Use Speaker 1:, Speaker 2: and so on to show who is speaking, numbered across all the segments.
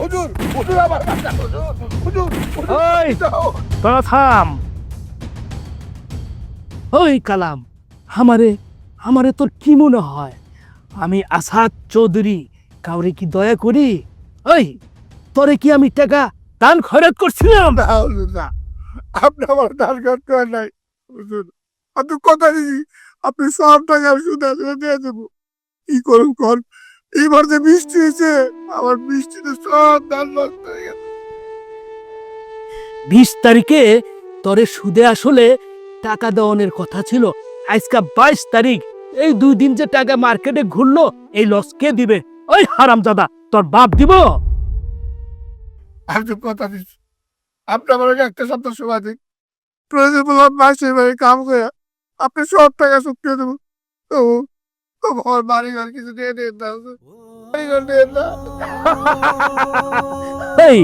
Speaker 1: হুজুর হুজুর আমার বাচ্চা হুজুর
Speaker 2: ওই তোরা থাম। ওই কালাম, আমারে আমারে তোর কি মনে হয় আমি আসাদ চৌধুরী কাউরে কি দয়া করি? ওই তোরে কি আমি টাকা দান খয়রাত করছিলাম?
Speaker 1: না হুজুর না, আপনি আমার টার্গেট করেন নাই হুজুর। আপনি কথা দিছি আপনি সব টাকা সুদে আসলে দিয়ে দেবো। কি করুন কর, এইবার যে বৃষ্টি হয়েছে আমার বৃষ্টিতে সব ধান নষ্ট হয়ে গেছে।
Speaker 2: 20 তারিখে তোরে সুদে আসলে টাকা দেওয়ানোর কথা ছিল, আজকা 22 তারিখ। এই 2 দিন যে টাকা মার্কেটে ঘুরলো, এই লস কে দিবে? ওই হারামজাদা, তোর বাপ দিব?
Speaker 1: আমি তো কথা দিচ্ছি আপনি আমার একটা সপ্তাহ সময় দিন, প্রয়োজন বললাম মাসে বাড়ি কাম করে আপনি সব টাকা চুকিয়ে দেবো। তবু তবু আমার বাড়ি ঘর কিছু দিয়ে দেন না হুজুর। বাড়ি ঘর দেন না।
Speaker 2: এই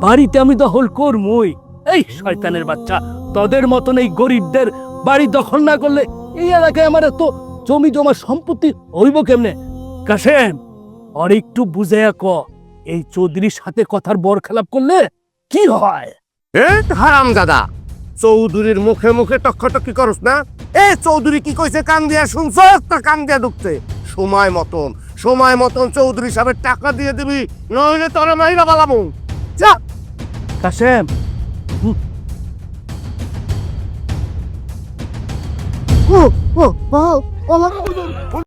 Speaker 2: বাড়িতে আমি দখল করমই। এই শয়তানের বাচ্চা, তোদের মতন এই গরিবদের বাড়ি দখল না করলে এই এলাকায় আমার এত জমি জমা সম্পত্তি হইব কেমনে? কাশেম, আর একটু বুঝাইয়া ক, এই চৌধুরীর সাথে কথার বর খেলাপ করলে কি হয়?
Speaker 3: হারাম দাদা, চৌধুরীর মুখে মুখে টক্কাটক্কি করস না। চৌধুরী কি কইছে কান দিয়া শুনছ না কান দিয়া ঢুকছে? সময় মতন চৌধুরী সাহেবের টাকা দিয়ে দিবি, নইলে তোরা মাইরা বালামু। যা।
Speaker 2: কাশেম,
Speaker 1: ও ও ও ও